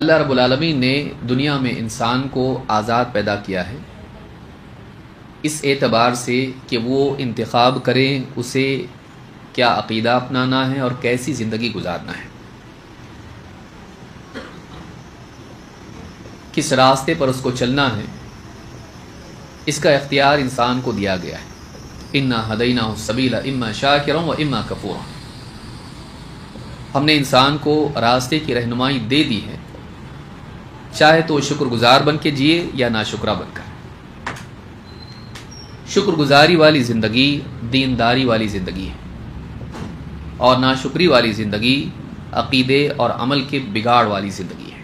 اللہ رب العالمین نے دنیا میں انسان کو آزاد پیدا کیا ہے، اس اعتبار سے کہ وہ انتخاب کریں اسے کیا عقیدہ اپنانا ہے اور کیسی زندگی گزارنا ہے، کس راستے پر اس کو چلنا ہے، اس کا اختیار انسان کو دیا گیا ہے۔ انا ہدیناہ السبیل اما شاکرا و اما کفورا، ہم نے انسان کو راستے کی رہنمائی دے دی ہے، چاہے تو شکر گزار بن کے جیے یا ناشکرہ بن کر۔ شکر گزاری والی زندگی دینداری والی زندگی ہے، اور ناشکری والی زندگی عقیدے اور عمل کے بگاڑ والی زندگی ہے۔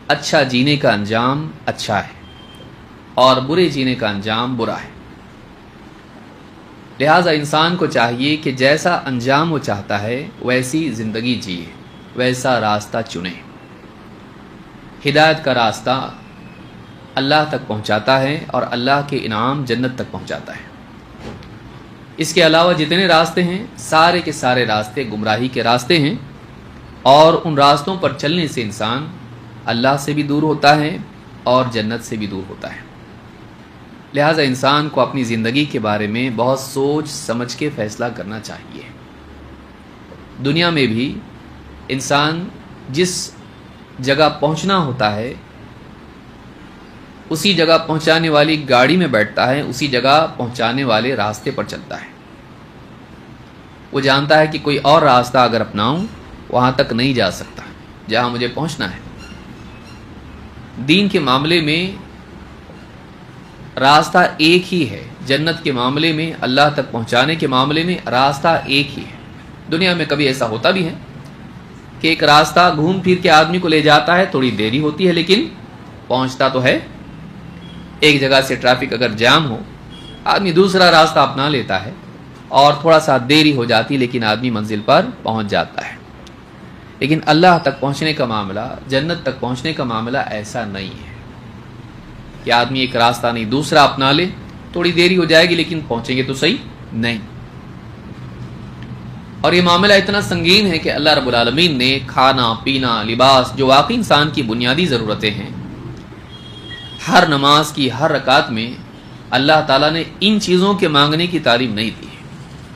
اچھا جینے کا انجام اچھا ہے اور برے جینے کا انجام برا ہے، لہٰذا انسان کو چاہیے کہ جیسا انجام وہ چاہتا ہے ویسی زندگی جیے، ویسا راستہ چنے۔ ہدایت کا راستہ اللہ تک پہنچاتا ہے اور اللہ کے انعام جنت تک پہنچاتا ہے۔ اس کے علاوہ جتنے راستے ہیں سارے کے سارے راستے گمراہی کے راستے ہیں، اور ان راستوں پر چلنے سے انسان اللہ سے بھی دور ہوتا ہے اور جنت سے بھی دور ہوتا ہے۔ لہٰذا انسان کو اپنی زندگی کے بارے میں بہت سوچ سمجھ کے فیصلہ کرنا چاہیے۔ دنیا میں بھی انسان جس جگہ پہنچنا ہوتا ہے اسی جگہ پہنچانے والی گاڑی میں بیٹھتا ہے، اسی جگہ پہنچانے والے راستے پر چلتا ہے۔ وہ جانتا ہے کہ کوئی اور راستہ اگر اپناؤں وہاں تک نہیں جا سکتا جہاں مجھے پہنچنا ہے۔ دین کے معاملے میں راستہ ایک ہی ہے، جنت کے معاملے میں، اللہ تک پہنچانے کے معاملے میں راستہ ایک ہی ہے۔ دنیا میں کبھی ایسا ہوتا بھی ہے کہ ایک راستہ گھوم پھر کے آدمی کو لے جاتا ہے، تھوڑی دیری ہوتی ہے لیکن پہنچتا تو ہے۔ ایک جگہ سے ٹریفک اگر جام ہو، آدمی دوسرا راستہ اپنا لیتا ہے اور تھوڑا سا دیری ہو جاتی لیکن آدمی منزل پر پہنچ جاتا ہے۔ لیکن اللہ تک پہنچنے کا معاملہ، جنت تک پہنچنے کا معاملہ ایسا نہیں ہے کہ آدمی ایک راستہ نہیں دوسرا اپنا لے، تھوڑی دیری ہو جائے گی لیکن پہنچیں گے تو صحیح نہیں۔ اور یہ معاملہ اتنا سنگین ہے کہ اللہ رب العالمین نے کھانا پینا لباس جو واقعی انسان کی بنیادی ضرورتیں ہیں، ہر نماز کی ہر رکعت میں اللہ تعالیٰ نے ان چیزوں کے مانگنے کی تعلیم نہیں دی ہے۔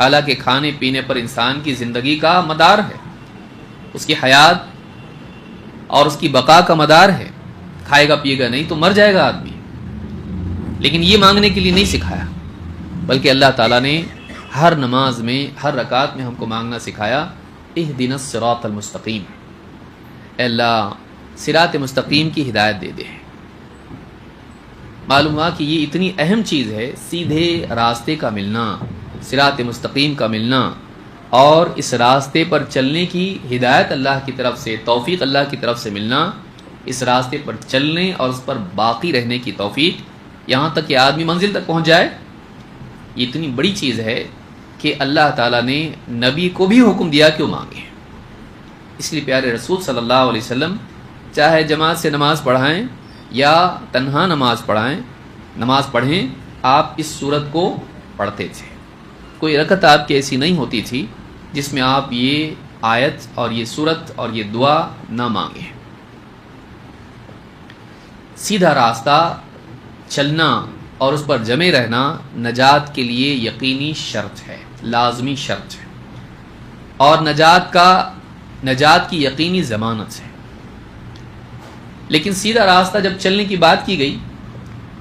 حالانکہ کھانے پینے پر انسان کی زندگی کا مدار ہے، اس کی حیات اور اس کی بقا کا مدار ہے۔ کھائے گا پیے گا نہیں تو مر جائے گا آدمی، لیکن یہ مانگنے کے لیے نہیں سکھایا، بلکہ اللہ تعالیٰ نے ہر نماز میں ہر رکعت میں ہم کو مانگنا سکھایا، اہدنا الصراط المستقیم، اے اللہ صراط مستقیم کی ہدایت دے دے۔ معلوم ہوا کہ یہ اتنی اہم چیز ہے، سیدھے راستے کا ملنا، صراط مستقیم کا ملنا، اور اس راستے پر چلنے کی ہدایت اللہ کی طرف سے، توفیق اللہ کی طرف سے ملنا، اس راستے پر چلنے اور اس پر باقی رہنے کی توفیق، یہاں تک کہ آدمی منزل تک پہنچ جائے، یہ اتنی بڑی چیز ہے کہ اللہ تعالیٰ نے نبی کو بھی حکم دیا کہ وہ مانگے۔ اس لیے پیارے رسول صلی اللہ علیہ وسلم چاہے جماعت سے نماز پڑھائیں یا تنہا نماز پڑھیں، آپ اس صورت کو پڑھتے تھے۔ کوئی رکعت آپ کی ایسی نہیں ہوتی تھی جس میں آپ یہ آیت اور یہ صورت اور یہ دعا نہ مانگیں۔ سیدھا راستہ چلنا اور اس پر جمے رہنا نجات کے لیے یقینی شرط ہے، لازمی شرط ہے، اور نجات کی یقینی ضمانت ہے۔ لیکن سیدھا راستہ جب چلنے کی بات کی گئی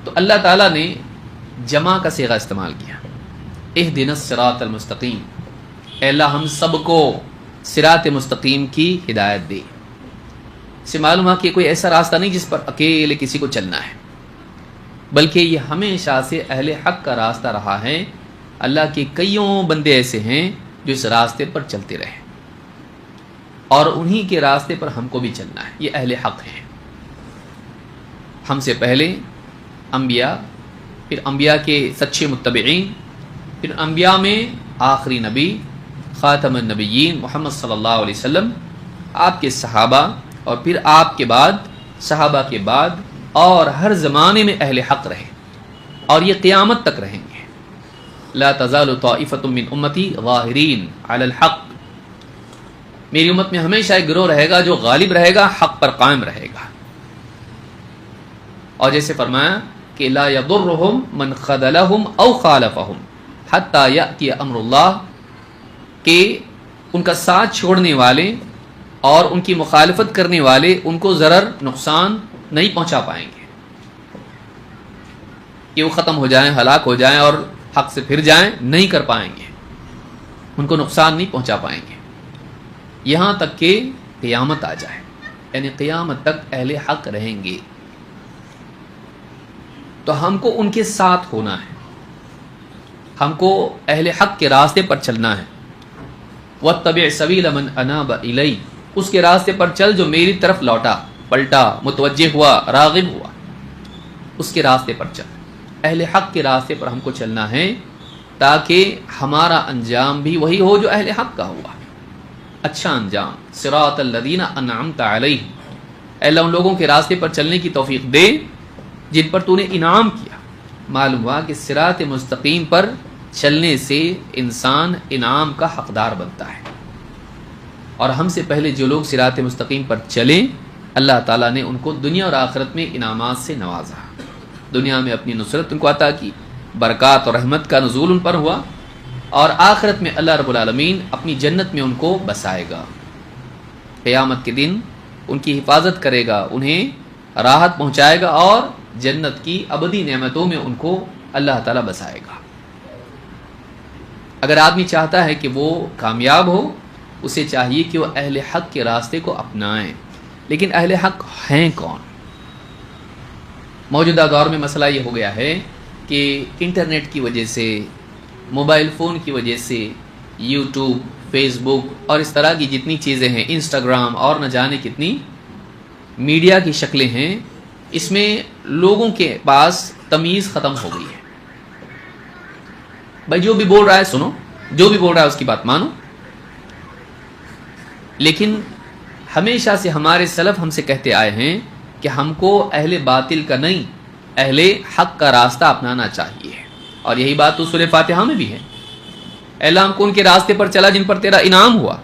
تو اللہ تعالیٰ نے جمع کا صیغہ استعمال کیا، اہدنا الصراط المستقیم، اے اللہ ہم سب کو صراط مستقیم کی ہدایت دے۔ اس سے معلوم ہے کہ کوئی ایسا راستہ نہیں جس پر اکیلے کسی کو چلنا ہے، بلکہ یہ ہمیشہ سے اہل حق کا راستہ رہا ہے۔ اللہ کے کئیوں بندے ایسے ہیں جو اس راستے پر چلتے رہے، اور انہی کے راستے پر ہم کو بھی چلنا ہے۔ یہ اہل حق ہیں، ہم سے پہلے انبیاء، پھر انبیاء کے سچے متبعین، پھر انبیاء میں آخری نبی خاتم النبیین محمد صلی اللہ علیہ وسلم، آپ کے صحابہ، اور پھر آپ کے بعد صحابہ کے بعد، اور ہر زمانے میں اہل حق رہے، اور یہ قیامت تک رہیں گے۔ لا تزال طائفة من امتی ظاہرین علی الحق، میری امت میں ہمیشہ ایک گروہ رہے گا جو غالب رہے گا، حق پر قائم رہے گا. اور جیسے فرمایا کہ لا یضرهم من خذلهم او خالفهم حتی یأتی امر اللہ، کہ ان کا ساتھ چھوڑنے والے اور ان کی مخالفت کرنے والے ان کو ضرر نقصان نہیں پہنچا پائیں گے، کہ وہ ختم ہو جائیں، ہلاک ہو جائیں اور حق سے پھر جائیں، نہیں کر پائیں گے، ان کو نقصان نہیں پہنچا پائیں گے، یہاں تک کہ قیامت آ جائے. یعنی قیامت تک اہل حق رہیں گے. تو ہم کو ان کے ساتھ ہونا ہے، ہم کو اہل حق کے راستے پر چلنا ہے. واتبع سبیل من اناب الی، اس کے راستے پر چل جو میری طرف لوٹا، پلٹا، متوجہ ہوا، راغب ہوا، اس کے راستے پر چل. اہل حق کے راستے پر ہم کو چلنا ہے تاکہ ہمارا انجام بھی وہی ہو جو اہل حق کا ہوا، اچھا انجام. صراط الذین انعمت علیہم، اے اللہ ان لوگوں کے راستے پر چلنے کی توفیق دے جن پر تو نے انعام کیا. معلوم ہوا کہ صراط مستقیم پر چلنے سے انسان انعام کا حقدار بنتا ہے. اور ہم سے پہلے جو لوگ صراط مستقیم پر چلیں، اللہ تعالیٰ نے ان کو دنیا اور آخرت میں انعامات سے نوازا. دنیا میں اپنی نصرت ان کو عطا کی، برکات اور رحمت کا نزول ان پر ہوا، اور آخرت میں اللہ رب العالمین اپنی جنت میں ان کو بسائے گا. قیامت کے دن ان کی حفاظت کرے گا، انہیں راحت پہنچائے گا، اور جنت کی ابدی نعمتوں میں ان کو اللہ تعالیٰ بسائے گا. اگر آدمی چاہتا ہے کہ وہ کامیاب ہو، اسے چاہیے کہ وہ اہل حق کے راستے کو اپنائیں. لیکن اہل حق ہیں کون؟ موجودہ دور میں مسئلہ یہ ہو گیا ہے کہ انٹرنیٹ کی وجہ سے، موبائل فون کی وجہ سے، یوٹیوب، فیس بک اور اس طرح کی جتنی چیزیں ہیں، انسٹاگرام اور نہ جانے کتنی میڈیا کی شکلیں ہیں، اس میں لوگوں کے پاس تمیز ختم ہو گئی ہے. بھائی جو بھی بول رہا ہے سنو، جو بھی بول رہا ہے اس کی بات مانو. لیکن ہمیشہ سے ہمارے سلف ہم سے کہتے آئے ہیں کہ ہم کو اہل باطل کا نہیں، اہل حق کا راستہ اپنانا چاہیے. اور یہی بات تو سورہ فاتحہ میں بھی ہے. اے اللہ ہم کو ان کے راستے پر چلا جن پر تیرا انعام ہوا،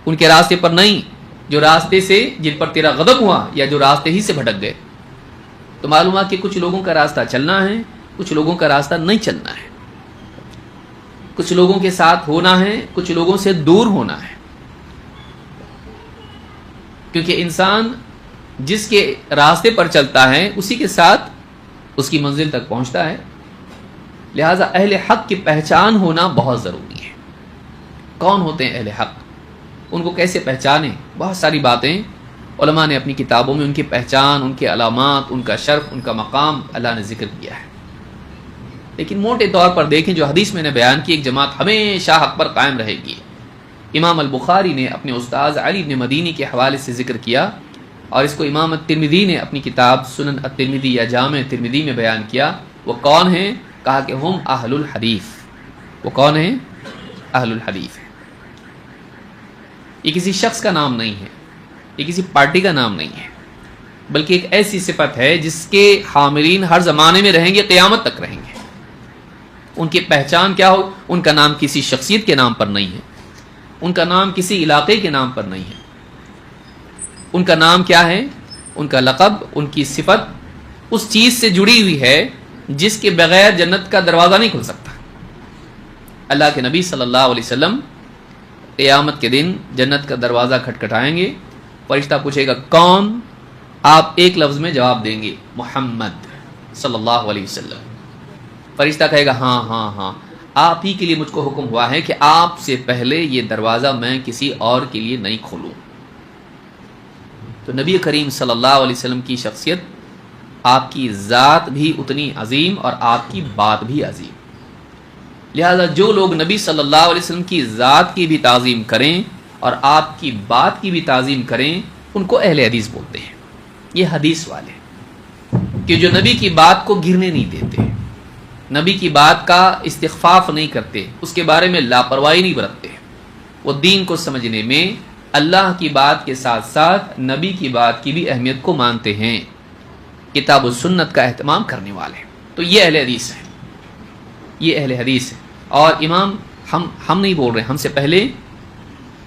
ان کے راستے پر نہیں جو راستے سے جن پر تیرا غضب ہوا یا جو راستے ہی سے بھٹک گئے. تو معلوم ہے کہ کچھ لوگوں کا راستہ چلنا ہے، کچھ لوگوں کا راستہ نہیں چلنا ہے، کچھ لوگوں کے ساتھ ہونا ہے، کچھ لوگوں سے دور ہونا ہے. کیونکہ انسان جس کے راستے پر چلتا ہے اسی کے ساتھ اس کی منزل تک پہنچتا ہے. لہٰذا اہل حق کی پہچان ہونا بہت ضروری ہے. کون ہوتے ہیں اہل حق؟ ان کو کیسے پہچانیں؟ بہت ساری باتیں علماء نے اپنی کتابوں میں ان کی پہچان، ان کے علامات، ان کا شرف، ان کا مقام اللہ نے ذکر کیا ہے. لیکن موٹے طور پر دیکھیں جو حدیث میں نے بیان کی، ایک جماعت ہمیشہ حق پر قائم رہے گی. امام البخاری نے اپنے استاذ علی بن مدینی کے حوالے سے ذکر کیا، اور اس کو امام الترمذی نے اپنی کتاب سنن الترمذی یا جامع ترمذی میں بیان کیا. وہ کون ہیں؟ کہا کہ ہم اہل الحدیث. وہ کون ہیں؟ اہل الحدیث. یہ کسی شخص کا نام نہیں ہے، یہ کسی پارٹی کا نام نہیں ہے، بلکہ ایک ایسی صفت ہے جس کے حاملین ہر زمانے میں رہیں گے، قیامت تک رہیں گے. ان کی پہچان کیا ہو؟ ان کا نام کسی شخصیت کے نام پر نہیں ہے، ان کا نام کسی علاقے کے نام پر نہیں ہے. ان کا نام کیا ہے؟ ان کا لقب، ان کی صفت اس چیز سے جڑی ہوئی ہے جس کے بغیر جنت کا دروازہ نہیں کھل سکتا. اللہ کے نبی صلی اللہ علیہ وسلم قیامت کے دن جنت کا دروازہ کھٹکھٹائیں گے. فرشتہ پوچھے گا کون؟ آپ ایک لفظ میں جواب دیں گے، محمد صلی اللہ علیہ وسلم. فرشتہ کہے گا ہاں ہاں ہاں، آپ ہی کے لیے مجھ کو حکم ہوا ہے کہ آپ سے پہلے یہ دروازہ میں کسی اور کے لیے نہیں کھولوں. تو نبی کریم صلی اللہ علیہ وسلم کی شخصیت، آپ کی ذات بھی اتنی عظیم اور آپ کی بات بھی عظیم. لہذا جو لوگ نبی صلی اللہ علیہ وسلم کی ذات کی بھی تعظیم کریں اور آپ کی بات کی بھی تعظیم کریں، ان کو اہل حدیث بولتے ہیں. یہ حدیث والے کہ جو نبی کی بات کو گرنے نہیں دیتے، نبی کی بات کا استخفاف نہیں کرتے، اس کے بارے میں لاپرواہی نہیں برتتے. وہ دین کو سمجھنے میں اللہ کی بات کے ساتھ ساتھ نبی کی بات کی بھی اہمیت کو مانتے ہیں، کتاب و سنت کا اہتمام کرنے والے. تو یہ اہل حدیث ہیں، یہ اہل حدیث ہیں. اور امام ہم نہیں بول رہے، ہم سے پہلے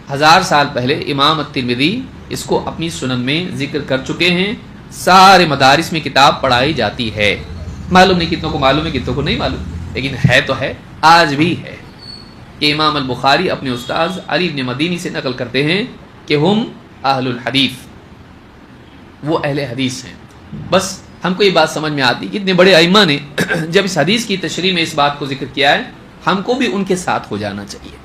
1000 سال پہلے امام الترمذی اس کو اپنی سنن میں ذکر کر چکے ہیں، سارے مدارس میں کتاب پڑھائی جاتی ہے. معلوم نہیں کتنوں کو معلوم ہے، کتنوں کو نہیں معلوم، لیکن ہے تو ہے، آج بھی ہے. کہ امام البخاری اپنے استاذ علی بن مدینی سے نقل کرتے ہیں کہ ہم اہل الحدیث، وہ اہل حدیث ہیں. بس ہم کو یہ بات سمجھ میں آتی کہ اتنے بڑے ائمہ نے جب اس حدیث کی تشریح میں اس بات کو ذکر کیا ہے، ہم کو بھی ان کے ساتھ ہو جانا چاہیے.